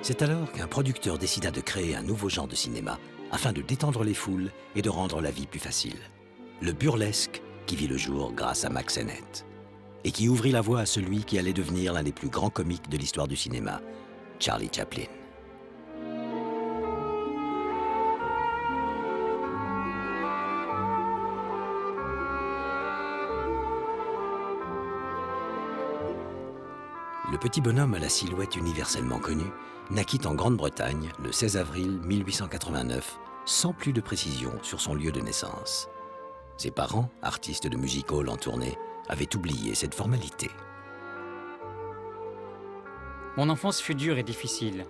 C'est alors qu'un producteur décida de créer un nouveau genre de cinéma afin de détendre les foules et de rendre la vie plus facile. Le burlesque qui vit le jour grâce à Mack Sennett et qui ouvrit la voie à celui qui allait devenir l'un des plus grands comiques de l'histoire du cinéma, Charlie Chaplin. Le petit bonhomme à la silhouette universellement connue naquit en Grande-Bretagne le 16 avril 1889, sans plus de précision sur son lieu de naissance. Ses parents, artistes de music hall en tournée, avaient oublié cette formalité. Mon enfance fut dure et difficile.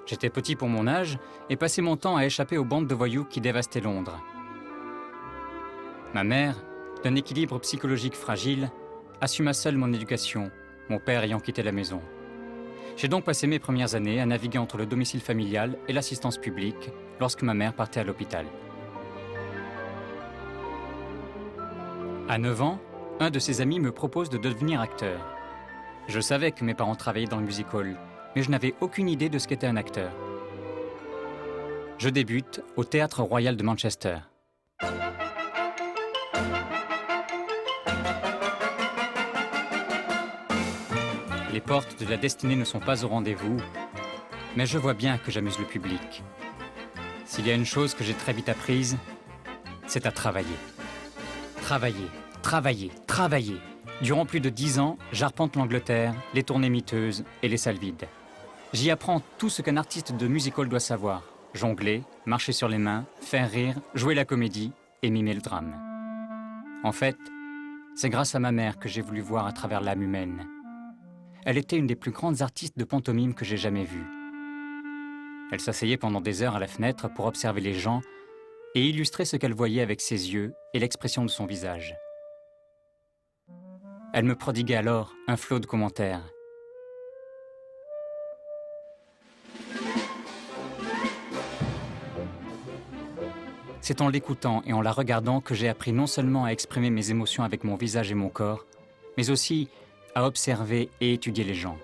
J'étais petit pour mon âge et passais mon temps à échapper aux bandes de voyous qui dévastaient Londres. Ma mère, d'un équilibre psychologique fragile, assuma seule mon éducation, mon père ayant quitté la maison. J'ai donc passé mes premières années à naviguer entre le domicile familial et l'assistance publique lorsque ma mère partait à l'hôpital. À 9 ans, un de ses amis me propose de devenir acteur. Je savais que mes parents travaillaient dans le music hall, mais je n'avais aucune idée de ce qu'était un acteur. Je débute au Théâtre Royal de Manchester. Les portes de la destinée ne sont pas au rendez-vous, mais je vois bien que j'amuse le public. S'il y a une chose que j'ai très vite apprise, c'est à travailler. Travailler, travailler, travailler. Durant plus de 10 ans, j'arpente l'Angleterre, les tournées miteuses et les salles vides. J'y apprends tout ce qu'un artiste de music hall doit savoir. Jongler, marcher sur les mains, faire rire, jouer la comédie et mimer le drame. En fait, c'est grâce à ma mère que j'ai voulu voir à travers l'âme humaine. Elle était une des plus grandes artistes de pantomime que j'ai jamais vues. Elle s'asseyait pendant des heures à la fenêtre pour observer les gens et illustrer ce qu'elle voyait avec ses yeux et l'expression de son visage. Elle me prodiguait alors un flot de commentaires. C'est en l'écoutant et en la regardant que j'ai appris non seulement à exprimer mes émotions avec mon visage et mon corps, mais aussi à observer et étudier les gens.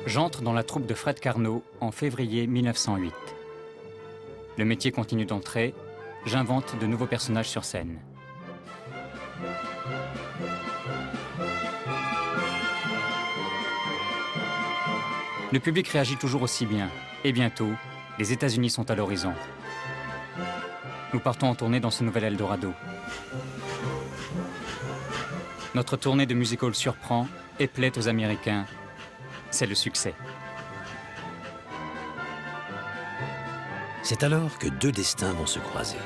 J'entre dans la troupe de Fred Carnot en février 1908. Le métier continue d'entrer, j'invente de nouveaux personnages sur scène. Le public réagit toujours aussi bien, et bientôt, les États-Unis sont à l'horizon. Nous partons en tournée dans ce nouvel Eldorado. Notre tournée de music hall surprend et plaît aux Américains. C'est le succès. C'est alors que deux destins vont se croiser.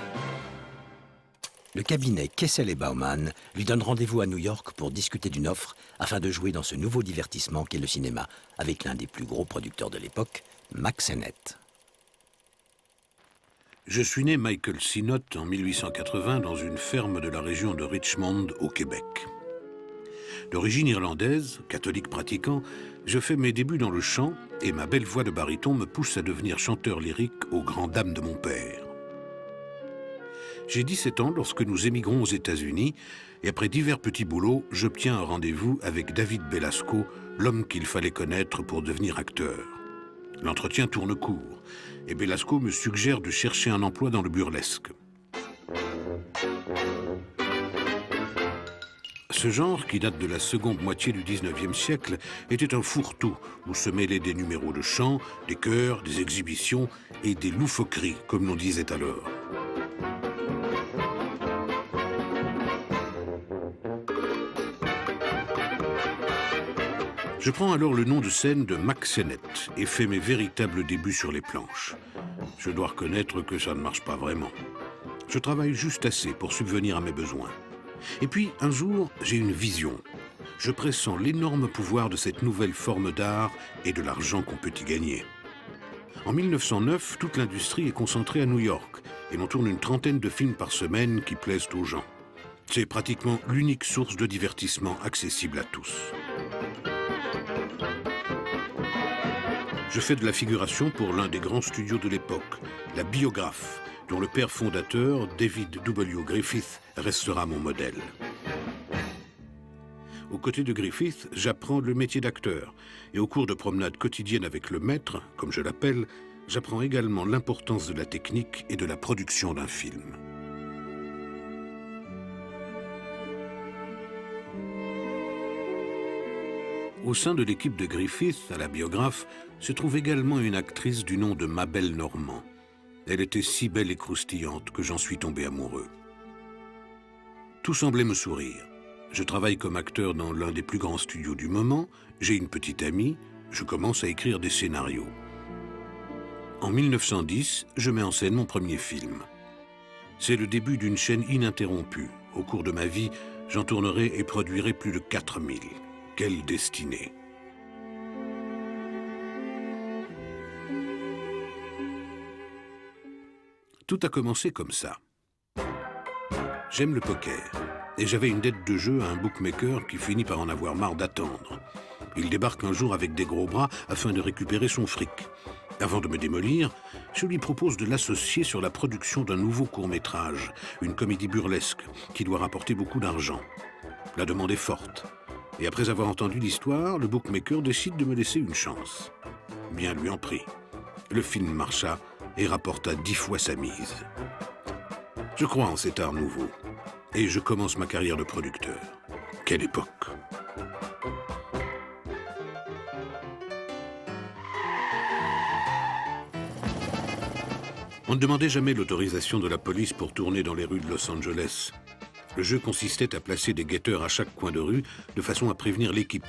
Le cabinet Kessel et Bauman lui donne rendez-vous à New York pour discuter d'une offre afin de jouer dans ce nouveau divertissement qu'est le cinéma avec l'un des plus gros producteurs de l'époque, Mack Sennett. Je suis né Michael Sinnott en 1880 dans une ferme de la région de Richmond au Québec. D'origine irlandaise, catholique pratiquant, je fais mes débuts dans le chant et ma belle voix de baryton me pousse à devenir chanteur lyrique aux grandes dames de mon père. J'ai 17 ans lorsque nous émigrons aux États-Unis et après divers petits boulots, j'obtiens un rendez-vous avec David Belasco, l'homme qu'il fallait connaître pour devenir acteur. L'entretien tourne court et Belasco me suggère de chercher un emploi dans le burlesque. Ce genre, qui date de la seconde moitié du 19e siècle, était un fourre-tout où se mêlaient des numéros de chant, des chœurs, des exhibitions et des loufoqueries, comme l'on disait alors. Je prends alors le nom de scène de Mack Sennett et fais mes véritables débuts sur les planches. Je dois reconnaître que ça ne marche pas vraiment. Je travaille juste assez pour subvenir à mes besoins. Et puis, un jour, j'ai une vision. Je pressens l'énorme pouvoir de cette nouvelle forme d'art et de l'argent qu'on peut y gagner. En 1909, toute l'industrie est concentrée à New York et l'on tourne une trentaine de films par semaine qui plaisent aux gens. C'est pratiquement l'unique source de divertissement accessible à tous. Je fais de la figuration pour l'un des grands studios de l'époque, la Biographe, dont le père fondateur, David W. Griffith, restera mon modèle. Aux côtés de Griffith, j'apprends le métier d'acteur. Et au cours de promenades quotidiennes avec le maître, comme je l'appelle, j'apprends également l'importance de la technique et de la production d'un film. Au sein de l'équipe de Griffith, à la biographe, se trouve également une actrice du nom de Mabel Normand. Elle était si belle et croustillante que j'en suis tombé amoureux. Tout semblait me sourire. Je travaille comme acteur dans l'un des plus grands studios du moment, j'ai une petite amie, je commence à écrire des scénarios. En 1910, je mets en scène mon premier film. C'est le début d'une chaîne ininterrompue. Au cours de ma vie, j'en tournerai et produirai plus de 4000. Quelle destinée! Tout a commencé comme ça. J'aime le poker. Et j'avais une dette de jeu à un bookmaker qui finit par en avoir marre d'attendre. Il débarque un jour avec des gros bras afin de récupérer son fric. Avant de me démolir, je lui propose de l'associer sur la production d'un nouveau court-métrage, une comédie burlesque qui doit rapporter beaucoup d'argent. La demande est forte. Et après avoir entendu l'histoire, le bookmaker décide de me laisser une chance. Bien lui en prie. Le film marcha et rapporta 10 fois sa mise. Je crois en cet art nouveau. Et je commence ma carrière de producteur. Quelle époque! On ne demandait jamais l'autorisation de la police pour tourner dans les rues de Los Angeles. Le jeu consistait à placer des guetteurs à chaque coin de rue de façon à prévenir l'équipe.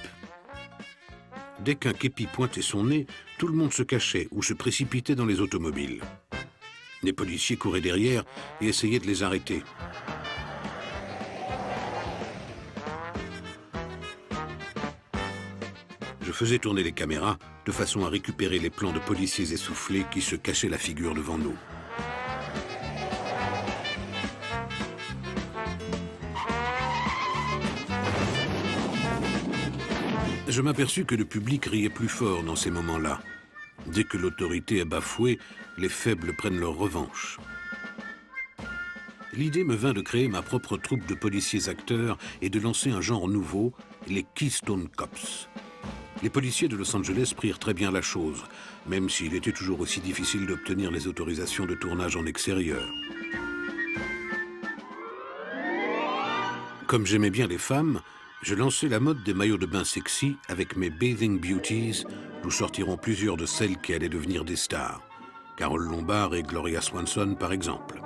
Dès qu'un képi pointait son nez, tout le monde se cachait ou se précipitait dans les automobiles. Les policiers couraient derrière et essayaient de les arrêter. Je faisais tourner les caméras de façon à récupérer les plans de policiers essoufflés qui se cachaient la figure devant nous. Je m'aperçus que le public riait plus fort dans ces moments-là. Dès que l'autorité est bafouée, les faibles prennent leur revanche. L'idée me vint de créer ma propre troupe de policiers acteurs et de lancer un genre nouveau, les Keystone Cops. Les policiers de Los Angeles prirent très bien la chose, même s'il était toujours aussi difficile d'obtenir les autorisations de tournage en extérieur. Comme j'aimais bien les femmes, je lançais la mode des maillots de bain sexy avec mes Bathing Beauties, d'où sortiront plusieurs de celles qui allaient devenir des stars. Carole Lombard et Gloria Swanson, par exemple.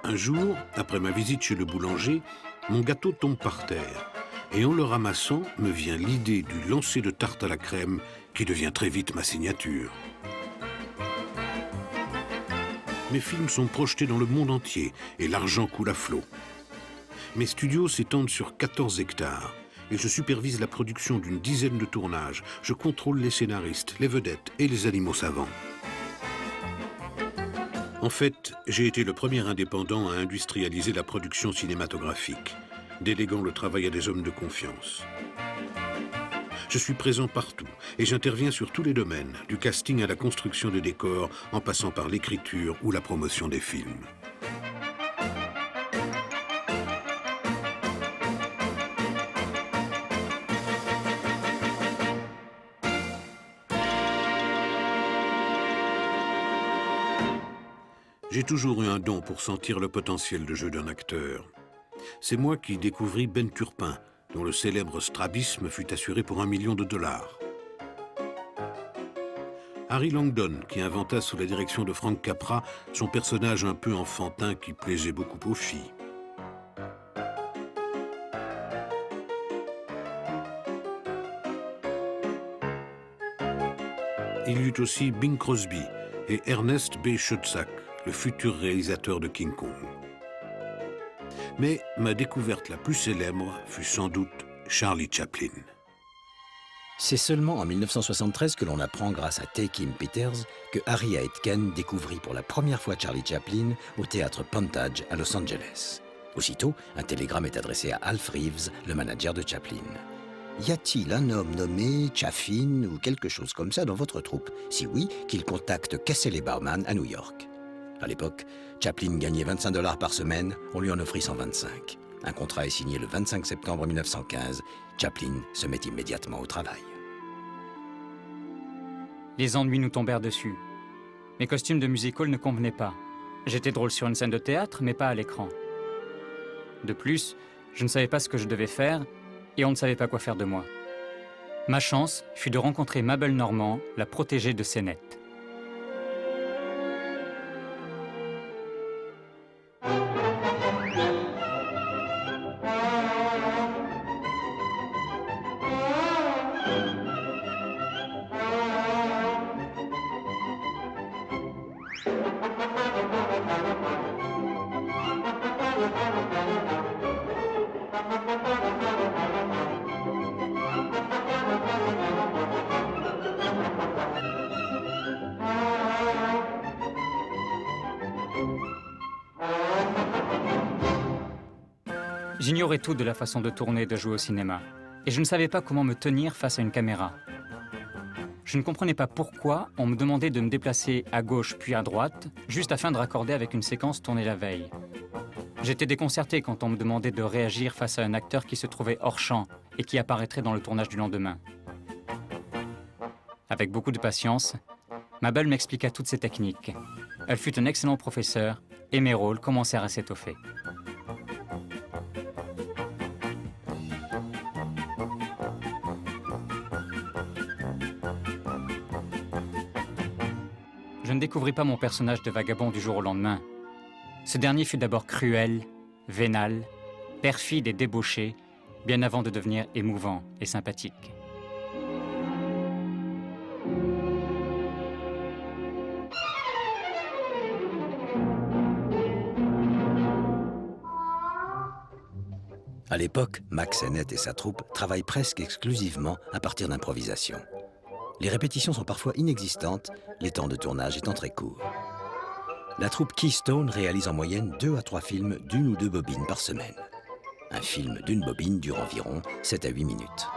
Un jour, après ma visite chez le boulanger, mon gâteau tombe par terre. Et en le ramassant, me vient l'idée du lancer de tarte à la crème qui devient très vite ma signature. Mes films sont projetés dans le monde entier et l'argent coule à flot. Mes studios s'étendent sur 14 hectares et je supervise la production d'une dizaine de tournages. Je contrôle les scénaristes, les vedettes et les animaux savants. En fait, j'ai été le premier indépendant à industrialiser la production cinématographique, déléguant le travail à des hommes de confiance. Je suis présent partout et j'interviens sur tous les domaines, du casting à la construction des décors, en passant par l'écriture ou la promotion des films. J'ai toujours eu un don pour sentir le potentiel de jeu d'un acteur. C'est moi qui découvris Ben Turpin, dont le célèbre strabisme fut assuré pour $1 million. Harry Langdon, qui inventa sous la direction de Frank Capra son personnage un peu enfantin qui plaisait beaucoup aux filles. Il y eut aussi Bing Crosby et Ernest B. Schoedsack, le futur réalisateur de King Kong. Mais ma découverte la plus célèbre fut sans doute Charlie Chaplin. C'est seulement en 1973 que l'on apprend grâce à Tay Kim Peters que Harry Aitken découvrit pour la première fois Charlie Chaplin au théâtre Pontage à Los Angeles. Aussitôt, un télégramme est adressé à Alf Reeves, le manager de Chaplin. Y a-t-il un homme nommé Chaffin ou quelque chose comme ça dans votre troupe? Si oui, qu'il contacte Kessel et Bauman à New York. À l'époque, Chaplin gagnait 25 $ par semaine, on lui en offrit 125. Un contrat est signé le 25 septembre 1915. Chaplin se met immédiatement au travail. Les ennuis nous tombèrent dessus. Mes costumes de music-hall ne convenaient pas. J'étais drôle sur une scène de théâtre, mais pas à l'écran. De plus, je ne savais pas ce que je devais faire, et on ne savait pas quoi faire de moi. Ma chance fut de rencontrer Mabel Normand, la protégée de Sennett. J'ignorais tout de la façon de tourner et de jouer au cinéma, et je ne savais pas comment me tenir face à une caméra. Je ne comprenais pas pourquoi on me demandait de me déplacer à gauche puis à droite, juste afin de raccorder avec une séquence tournée la veille. J'étais déconcerté quand on me demandait de réagir face à un acteur qui se trouvait hors champ et qui apparaîtrait dans le tournage du lendemain. Avec beaucoup de patience, Mabel m'expliqua toutes ces techniques. Elle fut un excellent professeur et mes rôles commencèrent à s'étoffer. Je ne découvris pas mon personnage de vagabond du jour au lendemain. Ce dernier fut d'abord cruel, vénal, perfide et débauché, bien avant de devenir émouvant et sympathique. À l'époque, Mack Sennett et sa troupe travaillent presque exclusivement à partir d'improvisation. Les répétitions sont parfois inexistantes, les temps de tournage étant très courts. La troupe Keystone réalise en moyenne 2 à 3 films d'1 ou 2 bobines par semaine. Un film d'une bobine dure environ 7 à 8 minutes.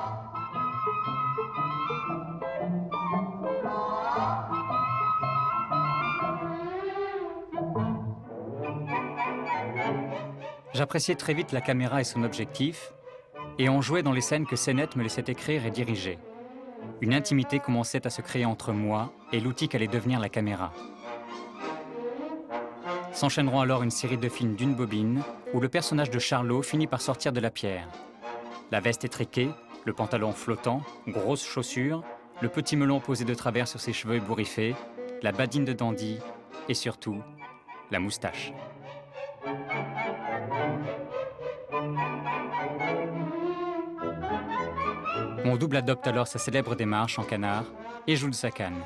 J'appréciais très vite la caméra et son objectif, et on jouait dans les scènes que Sennett me laissait écrire et diriger. Une intimité commençait à se créer entre moi et l'outil qu'allait devenir la caméra. S'enchaîneront alors une série de films d'une bobine où le personnage de Charlot finit par sortir de la pierre. La veste étriquée, le pantalon flottant, grosses chaussures, le petit melon posé de travers sur ses cheveux ébouriffés, la badine de dandy et surtout, la moustache. Mon double adopte alors sa célèbre démarche en canard et joue de sa canne.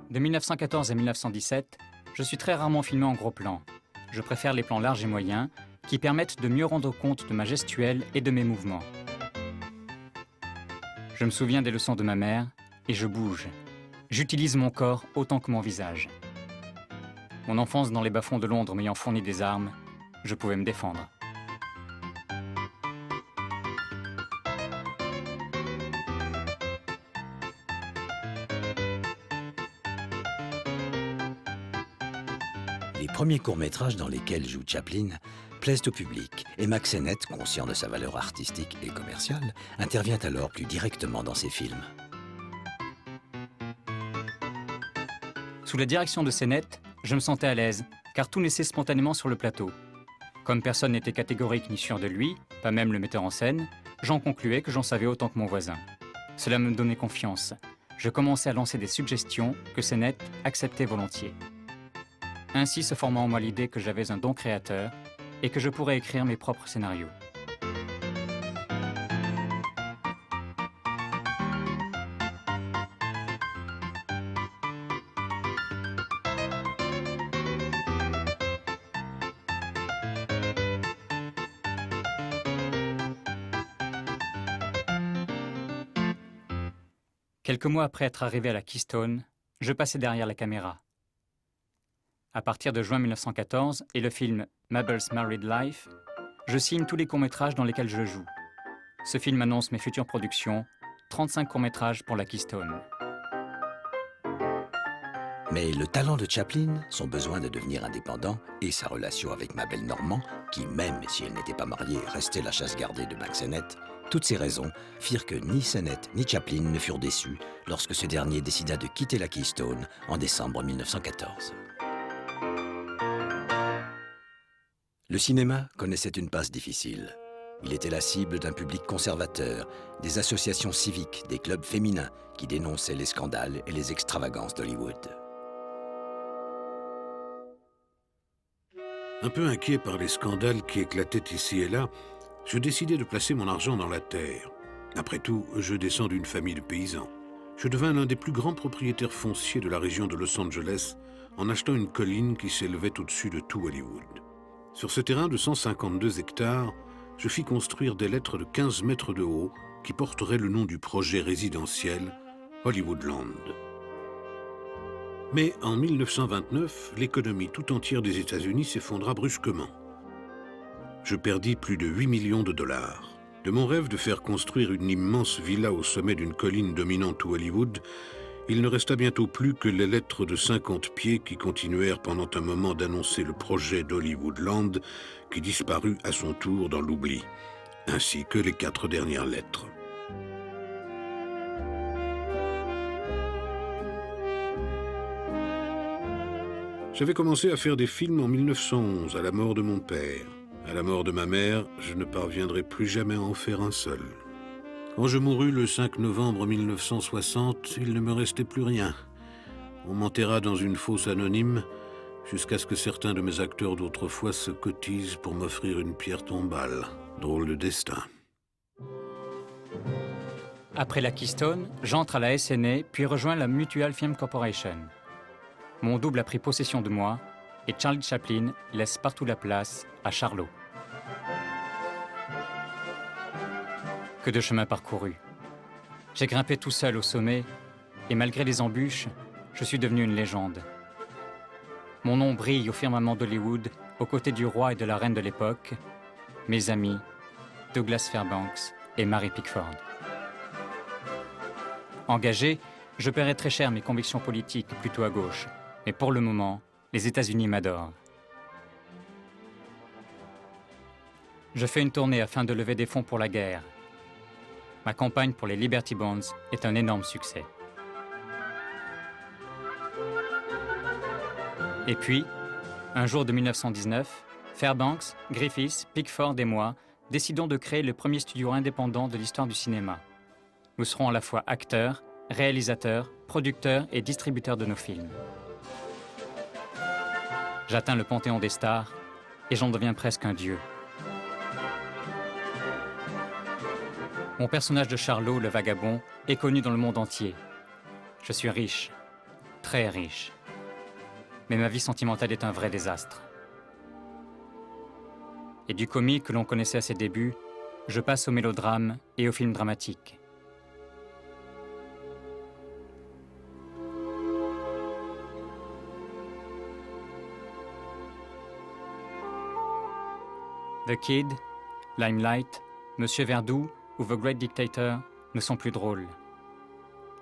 De 1914 à 1917, je suis très rarement filmé en gros plan. Je préfère les plans larges et moyens qui permettent de mieux rendre compte de ma gestuelle et de mes mouvements. Je me souviens des leçons de ma mère et je bouge. J'utilise mon corps autant que mon visage. Mon enfance dans les bas-fonds de Londres m'ayant fourni des armes, je pouvais me défendre. Les premiers courts-métrages dans lesquels joue Chaplin plaisent au public et Mack Sennett, conscient de sa valeur artistique et commerciale, intervient alors plus directement dans ses films. Sous la direction de Sennett, je me sentais à l'aise, car tout naissait spontanément sur le plateau. Comme personne n'était catégorique ni sûr de lui, pas même le metteur en scène, j'en concluais que j'en savais autant que mon voisin. Cela me donnait confiance. Je commençais à lancer des suggestions que Sennett acceptait volontiers. Ainsi se forma en moi l'idée que j'avais un don créateur et que je pourrais écrire mes propres scénarios. Quelques mois après être arrivé à la Keystone, je passais derrière la caméra. À partir de juin 1914 et le film Mabel's Married Life, je signe tous les courts-métrages dans lesquels je joue. Ce film annonce mes futures productions, 35 courts-métrages pour la Keystone. Mais le talent de Chaplin, son besoin de devenir indépendant et sa relation avec Mabel Normand, qui, même si elle n'était pas mariée, restait la chasse gardée de Mack Sennett, toutes ces raisons firent que ni Sennett ni Chaplin ne furent déçus lorsque ce dernier décida de quitter la Keystone en décembre 1914. Le cinéma connaissait une passe difficile. Il était la cible d'un public conservateur, des associations civiques, des clubs féminins qui dénonçaient les scandales et les extravagances d'Hollywood. Un peu inquiet par les scandales qui éclataient ici et là, je décidai de placer mon argent dans la terre. Après tout, je descends d'une famille de paysans. Je devins l'un des plus grands propriétaires fonciers de la région de Los Angeles en achetant une colline qui s'élevait au-dessus de tout Hollywood. Sur ce terrain de 152 hectares, je fis construire des lettres de 15 mètres de haut qui porteraient le nom du projet résidentiel Hollywoodland. Mais en 1929, l'économie tout entière des États-Unis s'effondra brusquement. Je perdis plus de 8 millions de dollars. De mon rêve de faire construire une immense villa au sommet d'une colline dominant tout Hollywood, il ne resta bientôt plus que les lettres de 50 pieds qui continuèrent pendant un moment d'annoncer le projet d'Hollywoodland qui disparut à son tour dans l'oubli, ainsi que les 4 dernières lettres. J'avais commencé à faire des films en 1911, à la mort de mon père. À la mort de ma mère, je ne parviendrai plus jamais à en faire un seul. Quand je mourus le 5 novembre 1960, il ne me restait plus rien. On m'enterra dans une fosse anonyme, jusqu'à ce que certains de mes acteurs d'autrefois se cotisent pour m'offrir une pierre tombale. Drôle de destin. Après la Keystone, j'entre à la SNA, puis rejoins la Mutual Film Corporation. Mon double a pris possession de moi, et Charlie Chaplin laisse partout la place à Charlot. Que de chemin parcouru. J'ai grimpé tout seul au sommet, et malgré les embûches, je suis devenu une légende. Mon nom brille au firmament d'Hollywood, aux côtés du roi et de la reine de l'époque, mes amis, Douglas Fairbanks et Mary Pickford. Engagé, je paierai très cher mes convictions politiques plutôt à gauche, mais pour le moment, les États-Unis m'adorent. Je fais une tournée afin de lever des fonds pour la guerre. Ma campagne pour les Liberty Bonds est un énorme succès. Et puis, un jour de 1919, Fairbanks, Griffiths, Pickford et moi décidons de créer le premier studio indépendant de l'histoire du cinéma. Nous serons à la fois acteurs, réalisateurs, producteurs et distributeurs de nos films. J'atteins le panthéon des stars et j'en deviens presque un dieu. Mon personnage de Charlot, le vagabond, est connu dans le monde entier. Je suis riche, très riche. Mais ma vie sentimentale est un vrai désastre. Et du comique que l'on connaissait à ses débuts, je passe au mélodrame et au film dramatique. The Kid, Limelight, Monsieur Verdoux ou The Great Dictator ne sont plus drôles.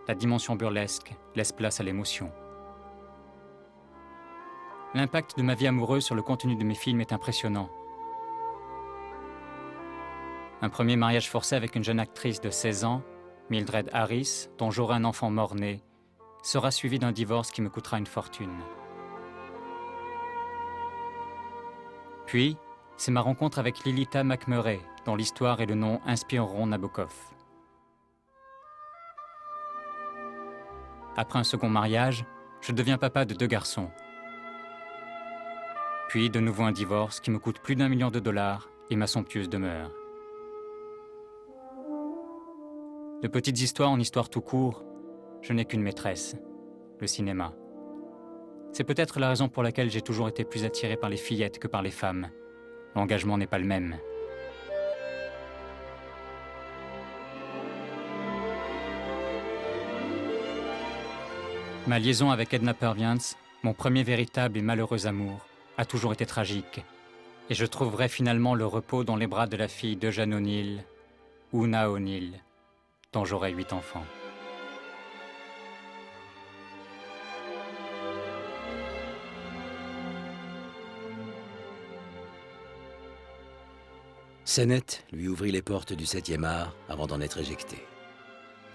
La dimension burlesque laisse place à l'émotion. L'impact de ma vie amoureuse sur le contenu de mes films est impressionnant. Un premier mariage forcé avec une jeune actrice de 16 ans, Mildred Harris, dont j'aurai un enfant mort-né, sera suivi d'un divorce qui me coûtera une fortune. Puis, c'est ma rencontre avec Lilita McMurray, dont l'histoire et le nom inspireront Nabokov. Après un second mariage, je deviens papa de 2 garçons. Puis de nouveau un divorce qui me coûte plus d'1 million de dollars et ma somptueuse demeure. De petites histoires en histoires tout court, je n'ai qu'une maîtresse, le cinéma. C'est peut-être la raison pour laquelle j'ai toujours été plus attiré par les fillettes que par les femmes. L'engagement n'est pas le même. Ma liaison avec Edna Purviance Mon premier véritable et malheureux amour a toujours été tragique, et je trouverai finalement le repos dans les bras de la fille d'Eugène O'Neill, Una O'Neill, dont j'aurai 8 enfants. Sennett lui ouvrit les portes du 7e art avant d'en être éjecté.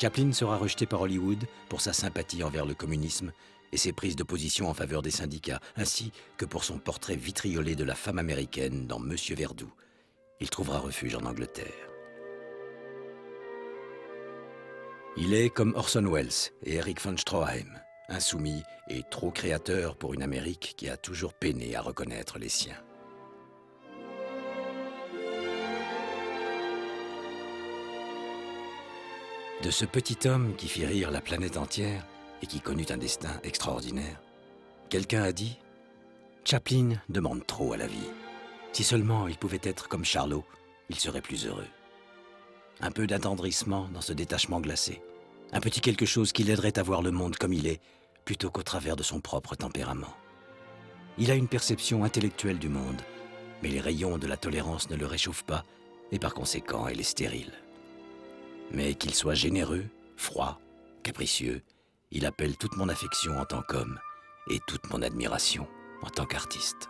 Chaplin sera rejeté par Hollywood pour sa sympathie envers le communisme et ses prises de position en faveur des syndicats, ainsi que pour son portrait vitriolé de la femme américaine dans Monsieur Verdoux. Il trouvera refuge en Angleterre. Il est comme Orson Welles et Erich von Stroheim, insoumis et trop créateur pour une Amérique qui a toujours peiné à reconnaître les siens. De ce petit homme qui fit rire la planète entière et qui connut un destin extraordinaire, quelqu'un a dit « Chaplin demande trop à la vie. Si seulement il pouvait être comme Charlot, il serait plus heureux. » Un peu d'attendrissement dans ce détachement glacé, un petit quelque chose qui l'aiderait à voir le monde comme il est, plutôt qu'au travers de son propre tempérament. Il a une perception intellectuelle du monde, mais les rayons de la tolérance ne le réchauffent pas, et par conséquent, elle est stérile. Mais qu'il soit généreux, froid, capricieux, il appelle toute mon affection en tant qu'homme et toute mon admiration en tant qu'artiste.